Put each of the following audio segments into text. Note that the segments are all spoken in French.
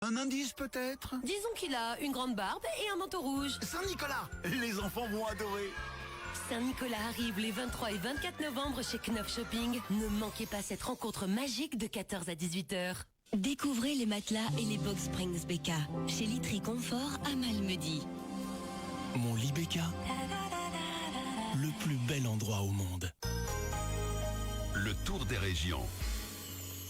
Un indice peut-être? Disons qu'il a une grande barbe et un manteau rouge. Saint-Nicolas! Les enfants vont adorer! Saint-Nicolas arrive les 23 et 24 novembre chez Knopf Shopping. Ne manquez pas cette rencontre magique de 14 à 18h. Découvrez les matelas et les box Springs BK chez Litry Confort à Malmedy. Mon lit BK, le plus bel endroit au monde. Le tour des régions.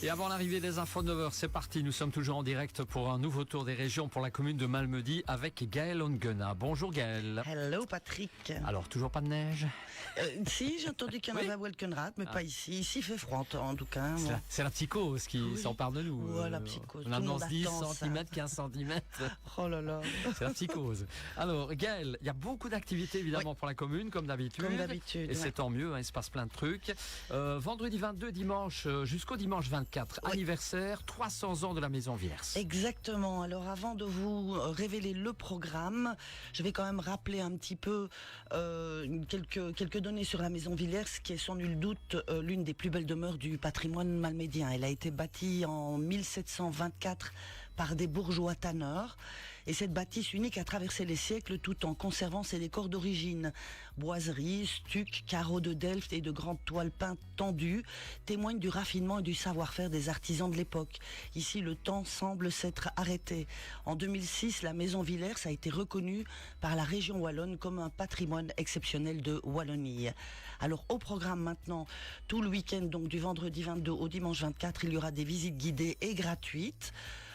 Et avant l'arrivée des infos 9h, c'est parti. Nous sommes toujours en direct pour un nouveau tour des régions pour la commune de Malmedy avec Gaëlle Onguena. Bonjour Gaëlle. Hello Patrick. Alors, toujours pas de neige? Si, j'ai entendu qu'il y en avait à Welkenrath, mais pas ici. Ici, il fait froid en tout cas. C'est la psychose qui s'empare de nous. Ouais, la psychose. On annonce 10 cm, 15 cm. Oh là là. C'est la psychose. Alors Gaëlle, il y a beaucoup d'activités évidemment pour la commune, comme d'habitude. Et c'est tant mieux, il se passe plein de trucs. Vendredi 22, dimanche, jusqu'au dimanche 24, anniversaire, 300 ans de la Maison Villers. Exactement. Alors avant de vous révéler le programme, je vais quand même rappeler un petit peu quelques données sur la Maison Villers, qui est sans nul doute l'une des plus belles demeures du patrimoine malmédien. Elle a été bâtie en 1724 par des bourgeois tanneurs, et cette bâtisse unique a traversé les siècles tout en conservant ses décors d'origine. Boiseries, stucs, carreaux de Delft et de grandes toiles peintes tendues témoignent du raffinement et du savoir-faire des artisans de l'époque. Ici, le temps semble s'être arrêté. En 2006, la Maison Villers a été reconnue par la région wallonne comme un patrimoine exceptionnel de Wallonie. Alors, au programme maintenant, tout le week-end, donc du vendredi 22 au dimanche 24, il y aura des visites guidées et gratuites.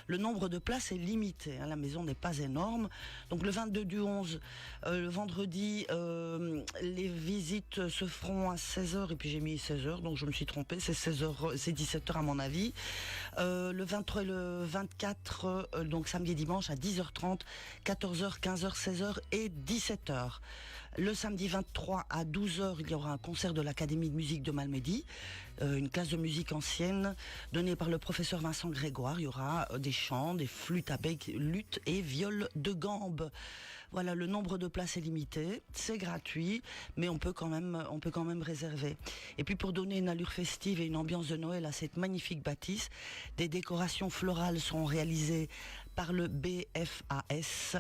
Le nombre de places est limité, la maison n'est pas énorme. Donc le 22 du 11, le vendredi, les visites se feront à 16h, et puis j'ai mis 16h, donc je me suis trompée, c'est 16h, c'est 17h à mon avis. Le 23 et le 24, donc samedi et dimanche à 10h30, 14h, 15h, 16h et 17h. Le samedi 23 à 12h, il y aura un concert de l'Académie de musique de Malmedy, une classe de musique ancienne donnée par le professeur Vincent Grégoire. Il y aura des chants, des flûtes à bec, luth et viol de gambe. Voilà, le nombre de places est limité, c'est gratuit, mais on peut quand même réserver. Et puis pour donner une allure festive et une ambiance de Noël à cette magnifique bâtisse, des décorations florales seront réalisées par le BFAS,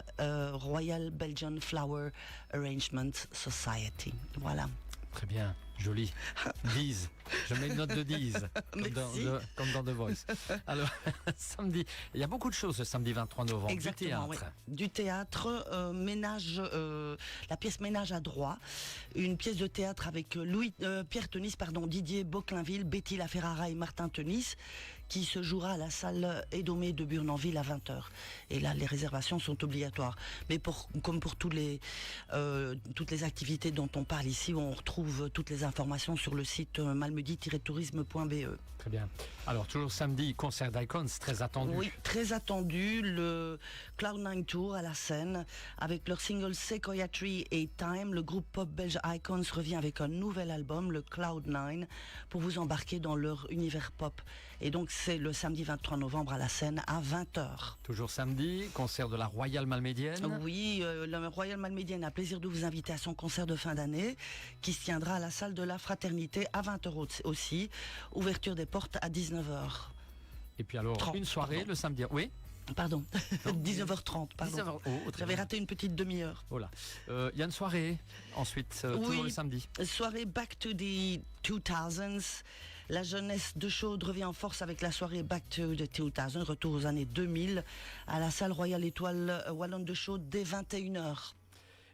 Royal Belgian Flower Arrangement Society. Voilà. Très bien, joli. 10. Je mets une note de 10, comme dans The Voice. Alors, samedi, il y a beaucoup de choses ce samedi 23 novembre. Exactement, du théâtre. Oui. Du théâtre, la pièce Ménage à droit, une pièce de théâtre avec Pierre Tenis, Didier Boclainville, Betty Laferrara et Martin Tenis, qui se jouera à la salle Edomé de Burnanville à 20h. Et là, les réservations sont obligatoires. Mais comme pour toutes les activités dont on parle ici, on retrouve toutes les informations sur le site malmedy-tourisme.be. Très bien. Alors, toujours samedi, concert d'Icons, très attendu. Oui, très attendu. Le Cloud9 Tour à la scène, avec leur single Sequoia Tree et Time. Le groupe pop belge Icons revient avec un nouvel album, le Cloud9, pour vous embarquer dans leur univers pop. Et donc, c'est le samedi 23 novembre à la scène à 20h. Toujours samedi, concert de la Royale Malmédienne. Oui, la Royale Malmédienne a plaisir de vous inviter à son concert de fin d'année, qui se tiendra à la salle de la Fraternité à 20h aussi. Ouverture des portes à 19h. Et puis alors, une soirée le samedi. Oui. Pardon, 19h30, pardon. 19h. Oh, j'avais raté une petite demi-heure. Voilà. Il y a une soirée, ensuite, toujours le samedi. Soirée Back to the 2000s. La jeunesse de Chaude revient en force avec la soirée Back to the 2000, retour aux années 2000, à la salle Royale Étoile Wallonne de Chaude dès 21h.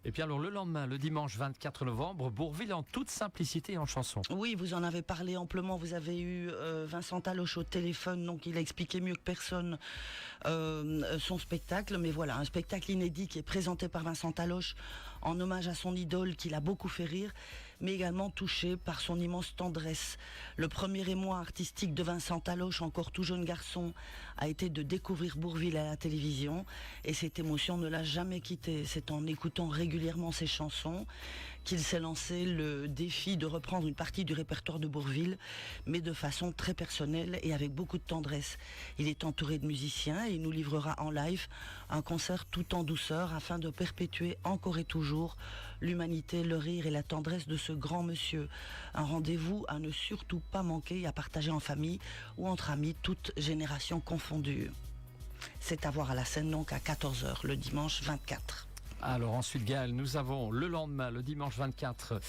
Et puis alors le lendemain, le dimanche 24 novembre, Bourvil en toute simplicité en chanson. Oui, vous en avez parlé amplement, vous avez eu Vincent Taloche au téléphone, donc il a expliqué mieux que personne son spectacle. Mais voilà, un spectacle inédit qui est présenté par Vincent Taloche en hommage à son idole qui l'a beaucoup fait rire, mais également touché par son immense tendresse. Le premier émoi artistique de Vincent Taloche, encore tout jeune garçon, a été de découvrir Bourvil à la télévision, et cette émotion ne l'a jamais quitté. C'est en écoutant régulièrement ses chansons qu'il s'est lancé le défi de reprendre une partie du répertoire de Bourvil, mais de façon très personnelle et avec beaucoup de tendresse. Il est entouré de musiciens et il nous livrera en live un concert tout en douceur afin de perpétuer encore et toujours l'humanité, le rire et la tendresse de ce grand monsieur. Un rendez-vous à ne surtout pas manquer et à partager en famille ou entre amis, toutes générations confondues. C'est à voir à la Seine, donc à 14h, le dimanche 24. Alors ensuite, Gaël, nous avons le lendemain, le dimanche 24,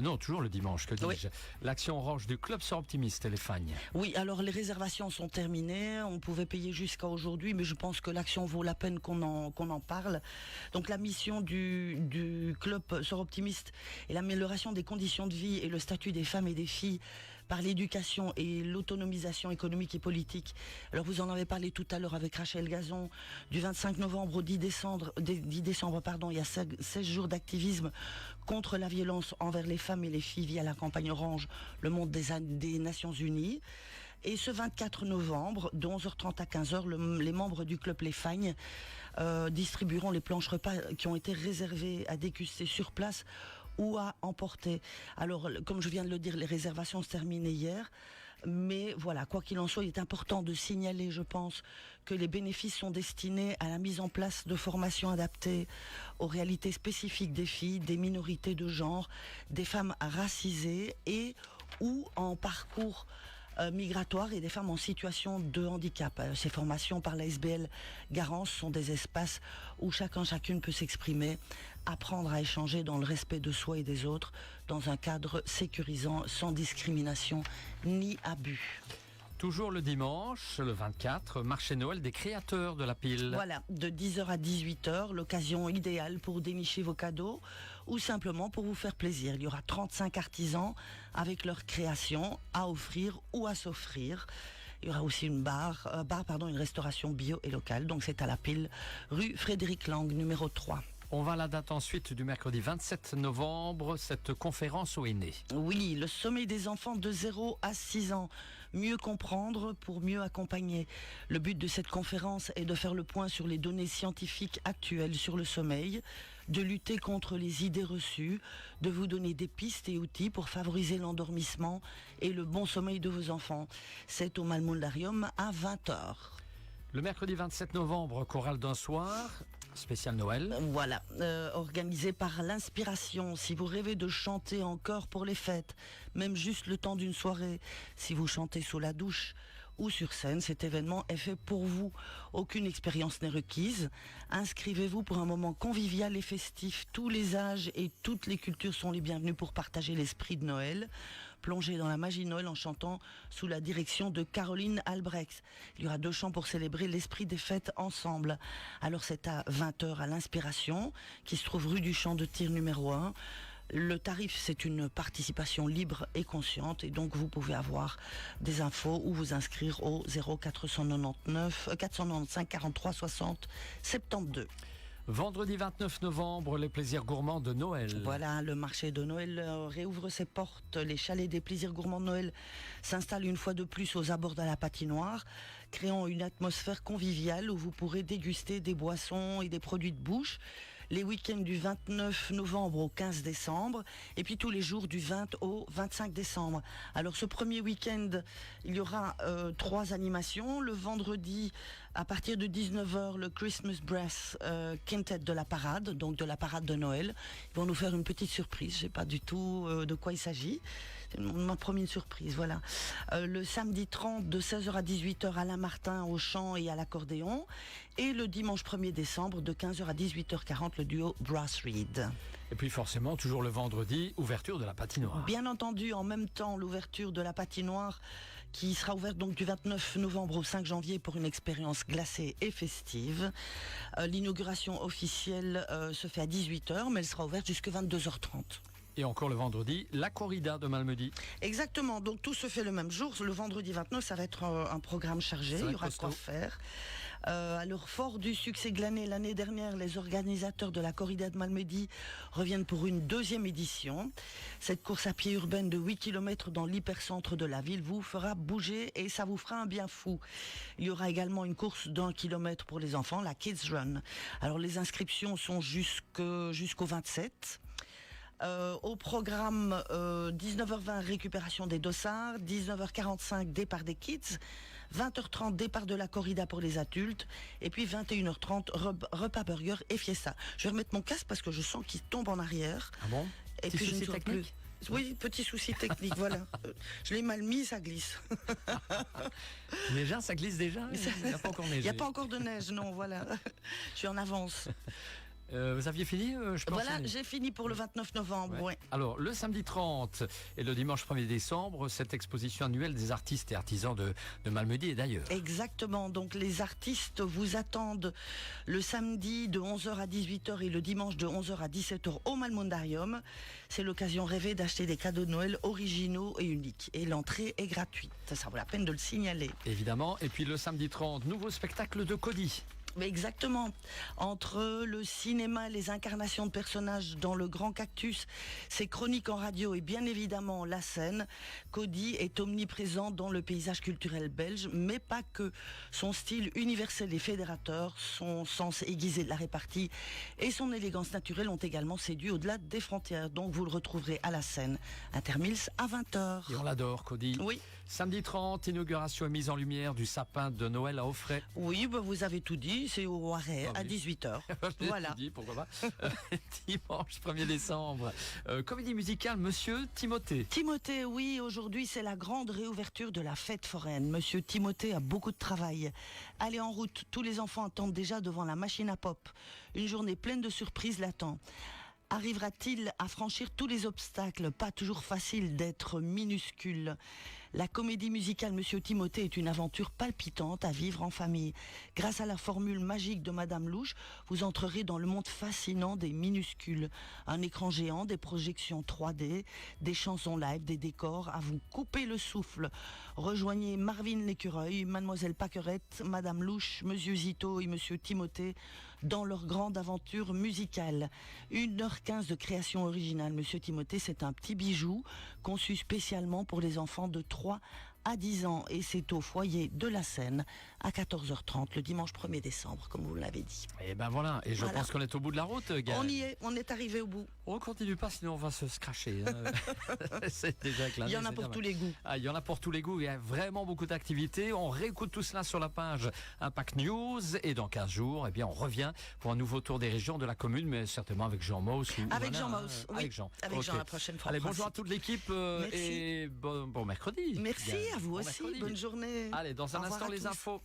non, toujours le dimanche, que dis-je, l'action orange du Club Sœurs Optimistes et les Fagnes. Oui, alors les réservations sont terminées, on pouvait payer jusqu'à aujourd'hui, mais je pense que l'action vaut la peine qu'on en parle. Donc la mission du Club Sœurs Optimistes est l'amélioration des conditions de vie et le statut des femmes et des filles par l'éducation et l'autonomisation économique et politique. Alors vous en avez parlé tout à l'heure avec Rachel Gazon, du 25 novembre au 10 décembre, il y a 16 jours d'activisme contre la violence envers les femmes et les filles via la campagne Orange, le monde des Nations Unies. Et ce 24 novembre, de 11h30 à 15h, les membres du Club Les Fagnes distribueront les planches repas qui ont été réservées à déguster sur place ou à emporter. Alors, comme je viens de le dire, les réservations se terminaient hier. Mais voilà, quoi qu'il en soit, il est important de signaler, je pense, que les bénéfices sont destinés à la mise en place de formations adaptées aux réalités spécifiques des filles, des minorités de genre, des femmes racisées et ou en parcours migratoire et des femmes en situation de handicap. Ces formations par la SBL Garance sont des espaces où chacune peut s'exprimer, apprendre à échanger dans le respect de soi et des autres, dans un cadre sécurisant, sans discrimination ni abus. Toujours le dimanche, le 24, marché Noël des créateurs de la pile. Voilà, de 10h à 18h, l'occasion idéale pour dénicher vos cadeaux ou simplement pour vous faire plaisir. Il y aura 35 artisans avec leurs créations à offrir ou à s'offrir. Il y aura aussi une restauration bio et locale. Donc c'est à la pile, rue Frédéric Lang, numéro 3. On va à la date ensuite du mercredi 27 novembre, cette conférence au aînés. Oui, le sommeil des enfants de 0 à 6 ans. Mieux comprendre pour mieux accompagner. Le but de cette conférence est de faire le point sur les données scientifiques actuelles sur le sommeil, de lutter contre les idées reçues, de vous donner des pistes et outils pour favoriser l'endormissement et le bon sommeil de vos enfants. C'est au Malmondarium à 20h. Le mercredi 27 novembre, chorale d'un soir, spécial Noël. Voilà, organisé par l'Inspiration. Si vous rêvez de chanter encore pour les fêtes, même juste le temps d'une soirée, si vous chantez sous la douche ou sur scène, cet événement est fait pour vous. Aucune expérience n'est requise. Inscrivez-vous pour un moment convivial et festif. Tous les âges et toutes les cultures sont les bienvenus pour partager l'esprit de Noël. Plongez dans la magie de Noël en chantant sous la direction de Caroline Albrecht. Il y aura 2 chants pour célébrer l'esprit des fêtes ensemble. Alors c'est à 20h à l'Inspiration, qui se trouve rue du Champ de Tir numéro 1. Le tarif, c'est une participation libre et consciente, et donc vous pouvez avoir des infos ou vous inscrire au 495 43 60 72. Vendredi 29 novembre, les plaisirs gourmands de Noël. Voilà, le marché de Noël réouvre ses portes. Les chalets des plaisirs gourmands de Noël s'installent une fois de plus aux abords de la patinoire, créant une atmosphère conviviale où vous pourrez déguster des boissons et des produits de bouche. Les week-ends du 29 novembre au 15 décembre et puis tous les jours du 20 au 25 décembre. Alors ce premier week-end, il y aura 3 animations. Le vendredi, à partir de 19h, le Christmas Brass Quintet de la parade, donc de la parade de Noël. Ils vont nous faire une petite surprise, je ne sais pas du tout de quoi il s'agit. C'est ma première surprise, voilà. Le samedi 30, de 16h à 18h, Alain Martin au chant et à l'accordéon. Et le dimanche 1er décembre, de 15h à 18h40, le duo Brass Reed. Et puis forcément, toujours le vendredi, ouverture de la patinoire. Bien entendu, en même temps, l'ouverture de la patinoire qui sera ouverte donc du 29 novembre au 5 janvier pour une expérience glacée et festive. L'inauguration officielle se fait à 18h, mais elle sera ouverte jusqu'à 22h30. Et encore le vendredi, la corrida de Malmedy. Exactement, donc tout se fait le même jour. Le vendredi 29, ça va être un programme chargé, il y aura quoi faire. Alors, fort du succès glané l'année dernière, les organisateurs de la corrida de Malmedy reviennent pour une 2e édition. Cette course à pied urbaine de 8 km dans l'hypercentre de la ville vous fera bouger et ça vous fera un bien fou. Il y aura également une course d'1 km pour les enfants, la Kids Run. Alors, les inscriptions sont jusqu'au 27. Au programme 19h20 récupération des dossards, 19h45 départ des kids, 20h30 départ de la corrida pour les adultes et puis 21h30 repas burger et fiesta. Je vais remettre mon casque parce que je sens qu'il tombe en arrière. Ah bon? Et puis je ne sens plus. Oui, petit souci technique, voilà. Je l'ai mal mis, ça glisse. Déjà, ça glisse déjà. Il n'y a pas encore neigé. Il n'y a pas encore de neige, non, voilà. Je suis en avance. Vous aviez fini, je pense. Voilà, j'ai fini pour le 29 novembre. Ouais. Ouais. Alors, le samedi 30 et le dimanche 1er décembre, cette exposition annuelle des artistes et artisans de Malmedy et d'ailleurs. Exactement. Donc, les artistes vous attendent le samedi de 11h à 18h et le dimanche de 11h à 17h au Malmondarium. C'est l'occasion rêvée d'acheter des cadeaux de Noël originaux et uniques. Et l'entrée est gratuite. Ça vaut la peine de le signaler. Évidemment. Et puis le samedi 30, nouveau spectacle de Cody. Mais exactement. Entre le cinéma, les incarnations de personnages dans le Grand Cactus, ses chroniques en radio et bien évidemment la scène, Cody est omniprésent dans le paysage culturel belge, mais pas que. Son style universel et fédérateur, son sens aiguisé de la répartie et son élégance naturelle ont également séduit au-delà des frontières. Donc vous le retrouverez à la scène, Intermills à 20h. Et on l'adore, Cody. Oui. Samedi 30, inauguration et mise en lumière du sapin de Noël à Offray. Oui, bah vous avez tout dit, c'est au Harret à 18h. Voilà. Dit, pourquoi pas. Dimanche 1er décembre, comédie musicale Monsieur Timothée. Timothée, oui, aujourd'hui c'est la grande réouverture de la fête foraine. Monsieur Timothée a beaucoup de travail. Allez en route, tous les enfants attendent déjà devant la machine à pop. Une journée pleine de surprises l'attend. Arrivera-t-il à franchir tous les obstacles? Pas toujours facile d'être minuscule. La comédie musicale Monsieur Timothée est une aventure palpitante à vivre en famille. Grâce à la formule magique de Madame Louche, vous entrerez dans le monde fascinant des minuscules. Un écran géant, des projections 3D, des chansons live, des décors à vous couper le souffle. Rejoignez Marvin l'écureuil, Mademoiselle Paquerette, Madame Louche, Monsieur Zito et Monsieur Timothée dans leur grande aventure musicale. 1h15 de création originale. Monsieur Timothée, c'est un petit bijou conçu spécialement pour les enfants de 3 à 10 ans et c'est au foyer de la Seine à 14h30 le dimanche 1er décembre, comme vous l'avez dit. Et ben voilà, et je pense qu'on est au bout de la route, Gaël. On y est, on est arrivé au bout. On continue pas, sinon on va se cracher. C'est déjà clair. Il y en a pour tous les goûts. Ah, il y en a pour tous les goûts, il y a vraiment beaucoup d'activités. On réécoute tout cela sur la page Impact News et dans 15 jours, eh bien, on revient pour un nouveau tour des régions de la commune, mais certainement avec Jean Maus. Avec Jean Maus, oui. Avec Jean. Avec Okay. Jean la prochaine fois. Allez, bonjour à toute l'équipe et bon mercredi. Merci Gaël. à vous Bon aussi, mercredi. bonne journée. Allez, dans un Au revoir instant à les tous. infos.